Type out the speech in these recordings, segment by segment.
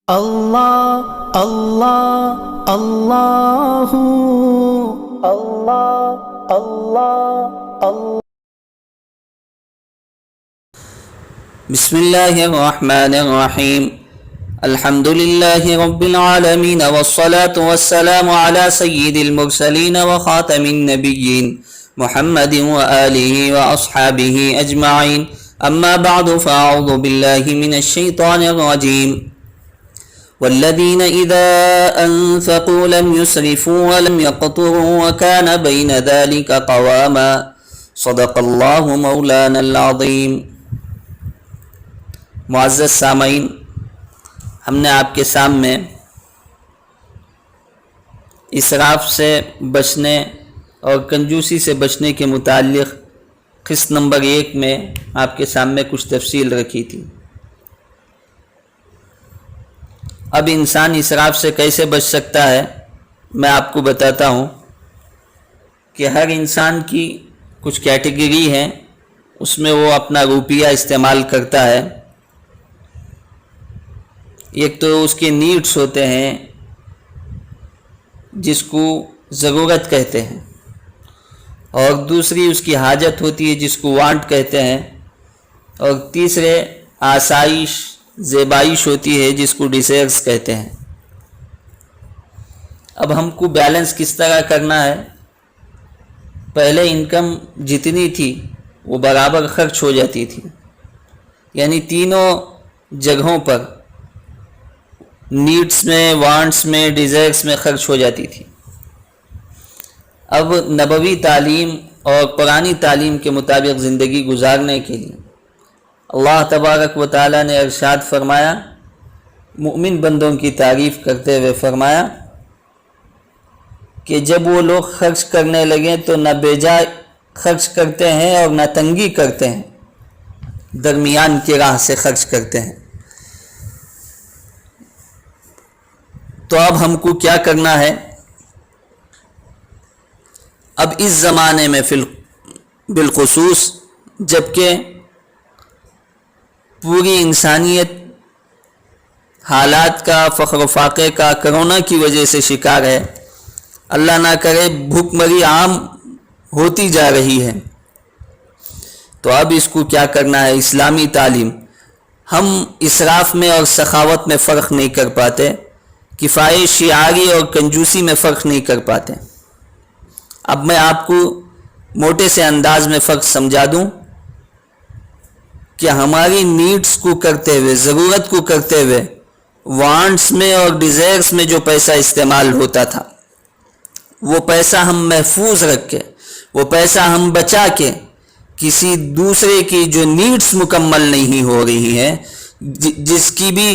اللہ اللہ اللہ اللہ اللہ اللہ بسم اللہ الرحمن الرحیم الحمد للہ رب العالمین والصلاة والسلام علی سید المرسلین وخاتم النبیین محمد وآلہ واصحابہ اجمعین اما بعد فاعوذ باللہ من الشیطان الرجیم والذین اذا انفقوا لم يسرفوا ولم يقتروا وكان بین ذلك قواما صدق اللہ مولانا العظیم۔ معزز سامعین، ہم نے آپ کے سامنے اسراف سے بچنے اور کنجوسی سے بچنے کے متعلق قسط نمبر 1 میں آپ کے سامنے کچھ تفصیل رکھی تھی۔ اب انسان اسراف سے کیسے بچ سکتا ہے، میں آپ کو بتاتا ہوں کہ ہر انسان کی کچھ کیٹیگری ہیں، اس میں وہ اپنا روپیہ استعمال کرتا ہے۔ ایک تو اس کے نیڈس ہوتے ہیں جس کو ضرورت کہتے ہیں، اور دوسری اس کی حاجت ہوتی ہے جس کو وانٹ کہتے ہیں، اور تیسرے آسائش زیبائش ہوتی ہے جس کو ڈیزائرز کہتے ہیں۔ اب ہم کو بیلنس کس طرح کرنا ہے؟ پہلے انکم جتنی تھی وہ برابر خرچ ہو جاتی تھی، یعنی تینوں جگہوں پر نیڈس میں، وانٹس میں، ڈیزائرز میں خرچ ہو جاتی تھی۔ اب نبوی تعلیم اور قرآنی تعلیم کے مطابق زندگی گزارنے کے لیے اللہ تبارک و تعالیٰ نے ارشاد فرمایا، مومن بندوں کی تعریف کرتے ہوئے فرمایا کہ جب وہ لوگ خرچ کرنے لگیں تو نہ بے جا خرچ کرتے ہیں اور نہ تنگی کرتے ہیں، درمیان کی راہ سے خرچ کرتے ہیں۔ تو اب ہم کو کیا کرنا ہے؟ اب اس زمانے میں بالخصوص جبکہ پوری انسانیت حالات کا، فقر و فاقے کا، کرونا کی وجہ سے شکار ہے، اللہ نہ کرے بھوک مری عام ہوتی جا رہی ہے، تو اب اس کو کیا کرنا ہے؟ اسلامی تعلیم۔ ہم اسراف میں اور سخاوت میں فرق نہیں کر پاتے، کفایت شعاری اور کنجوسی میں فرق نہیں کر پاتے۔ اب میں آپ کو موٹے سے انداز میں فرق سمجھا دوں کہ ہماری نیڈس کو کرتے ہوئے، ضرورت کو کرتے ہوئے، وانٹس میں اور ڈیزائرز میں جو پیسہ استعمال ہوتا تھا، وہ پیسہ ہم محفوظ رکھ کے، وہ پیسہ ہم بچا کے، کسی دوسرے کی جو نیڈس مکمل نہیں ہو رہی ہیں، جس کی بھی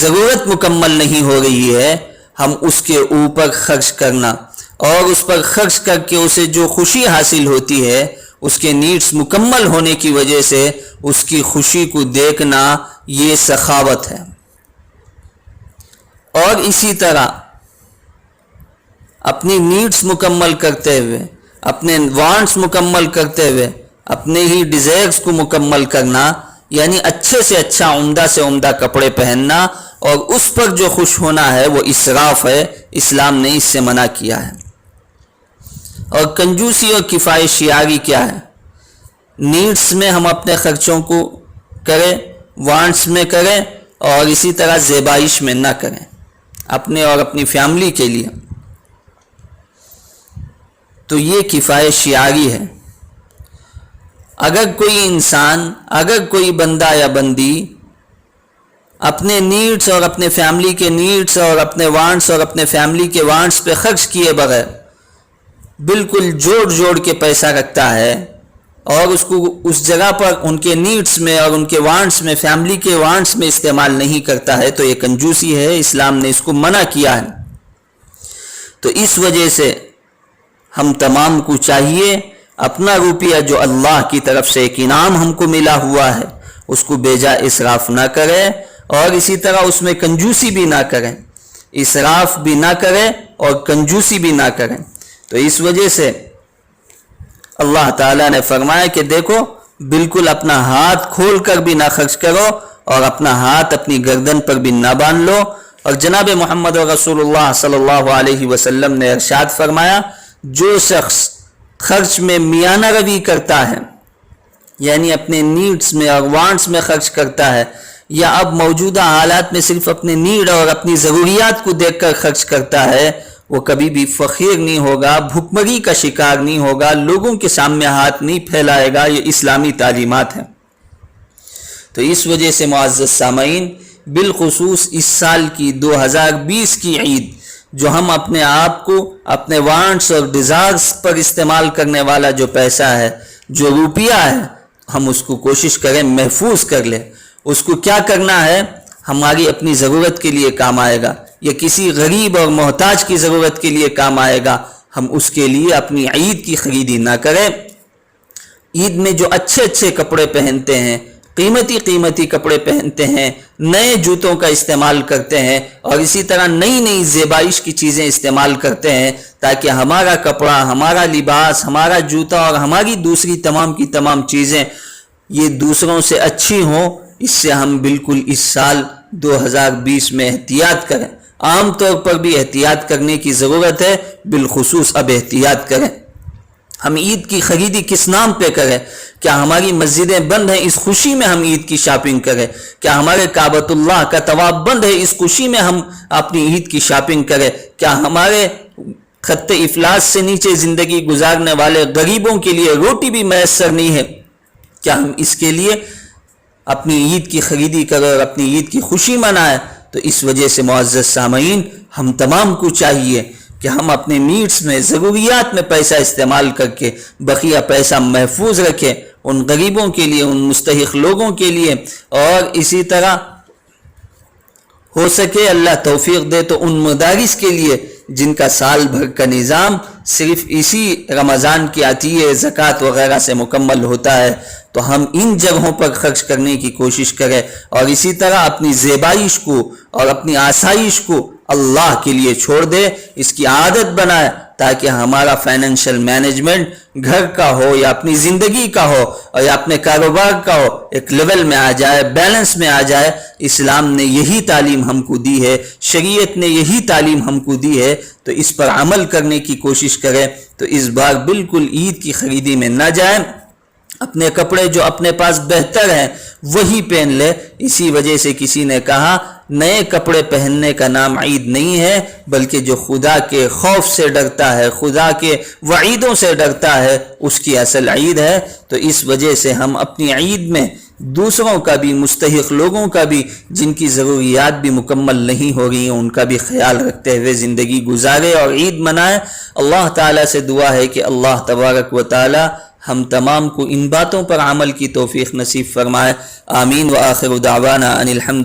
ضرورت مکمل نہیں ہو رہی ہے، ہم اس کے اوپر خرچ کرنا، اور اس پر خرچ کر کے اسے جو خوشی حاصل ہوتی ہے، اس کے نیڈس مکمل ہونے کی وجہ سے اس کی خوشی کو دیکھنا، یہ سخاوت ہے۔ اور اسی طرح اپنی نیڈس مکمل کرتے ہوئے، اپنے وانٹس مکمل کرتے ہوئے، اپنے ہی ڈیزائرز کو مکمل کرنا، یعنی اچھے سے اچھا، عمدہ سے عمدہ کپڑے پہننا، اور اس پر جو خوش ہونا ہے وہ اسراف ہے، اسلام نے اس سے منع کیا ہے۔ اور کنجوسی اور کفایت شعاری کیا ہے؟ نیڈس میں ہم اپنے خرچوں کو کریں، وانٹس میں کریں، اور اسی طرح زیبائش میں نہ کریں، اپنے اور اپنی فیملی کے لیے، تو یہ کفایت شعاری ہے۔ اگر کوئی انسان، اگر کوئی بندہ یا بندی اپنے نیڈس اور اپنے فیملی کے نیڈس اور اپنے وانٹس اور اپنے فیملی کے وانٹس پہ خرچ کیے بغیر بالکل جوڑ کے پیسہ رکھتا ہے، اور اس کو اس جگہ پر ان کے نیڈس میں اور ان کے وانٹس میں، فیملی کے وانٹس میں استعمال نہیں کرتا ہے، تو یہ کنجوسی ہے، اسلام نے اس کو منع کیا ہے۔ تو اس وجہ سے ہم تمام کو چاہیے اپنا روپیہ جو اللہ کی طرف سے ایک انعام ہم کو ملا ہوا ہے، اس کو بے جا اسراف نہ کریں، اور اسی طرح اس میں کنجوسی بھی نہ کریں، اسراف بھی نہ کریں اور کنجوسی بھی نہ کریں۔ تو اس وجہ سے اللہ تعالیٰ نے فرمایا کہ دیکھو، بالکل اپنا ہاتھ کھول کر بھی نہ خرچ کرو، اور اپنا ہاتھ اپنی گردن پر بھی نہ باندھ لو، اور جناب محمد رسول اللہ صلی اللہ علیہ وسلم نے ارشاد فرمایا جو شخص خرچ میں میانہ روی کرتا ہے یعنی اپنے نیڈس میں اور وانٹس میں خرچ کرتا ہے یا اب موجودہ حالات میں صرف اپنے نیڈ اور اپنی ضروریات کو دیکھ کر خرچ کرتا ہے وہ کبھی بھی فقیر نہیں ہوگا, بھوکمری کا شکار نہیں ہوگا, لوگوں کے سامنے ہاتھ نہیں پھیلائے گا. یہ اسلامی تعلیمات ہیں. تو اس وجہ سے معزز سامعین بالخصوص اس سال کی 2020 کی عید جو ہم اپنے آپ کو اپنے وانٹس اور ڈیزائرز پر استعمال کرنے والا جو پیسہ ہے, جو روپیہ ہے, ہم اس کو کوشش کریں محفوظ کر لیں. اس کو کیا کرنا ہے, ہماری اپنی ضرورت کے لیے کام آئے گا یا کسی غریب اور محتاج کی ضرورت کے لیے کام آئے گا. ہم اس کے لیے اپنی عید کی خریدی نہ کریں. عید میں جو اچھے اچھے کپڑے پہنتے ہیں, قیمتی کپڑے پہنتے ہیں, نئے جوتوں کا استعمال کرتے ہیں اور اسی طرح نئی زیبائش کی چیزیں استعمال کرتے ہیں تاکہ ہمارا کپڑا, ہمارا لباس, ہمارا جوتا اور ہماری دوسری تمام کی تمام چیزیں یہ دوسروں سے اچھی ہوں. اس سے ہم بالکل اس سال 2020 میں احتیاط کریں. عام طور پر بھی احتیاط کرنے کی ضرورت ہے, بالخصوص اب احتیاط کریں. ہم عید کی خریدی کس نام پہ کریں؟ کیا ہماری مسجدیں بند ہیں, اس خوشی میں ہم عید کی شاپنگ کریں؟ کیا ہمارے کعبۃ اللہ کا طواف بند ہے, اس خوشی میں ہم اپنی عید کی شاپنگ کریں؟ کیا ہمارے خط افلاس سے نیچے زندگی گزارنے والے غریبوں کے لیے روٹی بھی میسر نہیں ہے؟ کیا ہم اس کے لیے اپنی عید کی خریدی کریں اور اپنی عید کی خوشی منائیں؟ تو اس وجہ سے معزز سامعین ہم تمام کو چاہیے کہ ہم اپنے نیڈس میں, ضروریات میں پیسہ استعمال کر کے بقیہ پیسہ محفوظ رکھیں ان غریبوں کے لیے, ان مستحق لوگوں کے لیے. اور اسی طرح ہو سکے اللہ توفیق دے تو ان مدارس کے لیے جن کا سال بھر کا نظام صرف اسی رمضان کی عطیہ زکوٰۃ وغیرہ سے مکمل ہوتا ہے, تو ہم ان جگہوں پر خرچ کرنے کی کوشش کریں. اور اسی طرح اپنی زیبائش کو اور اپنی آسائش کو اللہ کے لیے چھوڑ دے, اس کی عادت بنائے تاکہ ہمارا فائنینشیل مینجمنٹ گھر کا ہو یا اپنی زندگی کا ہو اور یا اپنے کاروبار کا ہو ایک لیول میں آ جائے, بیلنس میں آ جائے. اسلام نے یہی تعلیم ہم کو دی ہے, شریعت نے یہی تعلیم ہم کو دی ہے, تو اس پر عمل کرنے کی کوشش کریں. تو اس بار بالکل عید کی خریدی میں نہ جائیں, اپنے کپڑے جو اپنے پاس بہتر ہیں وہی پہن لے. اسی وجہ سے کسی نے کہا نئے کپڑے پہننے کا نام عید نہیں ہے, بلکہ جو خدا کے خوف سے ڈرتا ہے, خدا کے وعیدوں سے ڈرتا ہے, اس کی اصل عید ہے. تو اس وجہ سے ہم اپنی عید میں دوسروں کا بھی, مستحق لوگوں کا بھی, جن کی ضروریات بھی مکمل نہیں ہو رہی ہیں, ان کا بھی خیال رکھتے ہوئے زندگی گزارے اور عید منائے. اللہ تعالیٰ سے دعا ہے کہ اللہ تبارک و تعالیٰ ہم تمام کو ان باتوں پر عمل کی توفیق نصیب فرمائے. آمین. وآخر دعوانا ان الحمد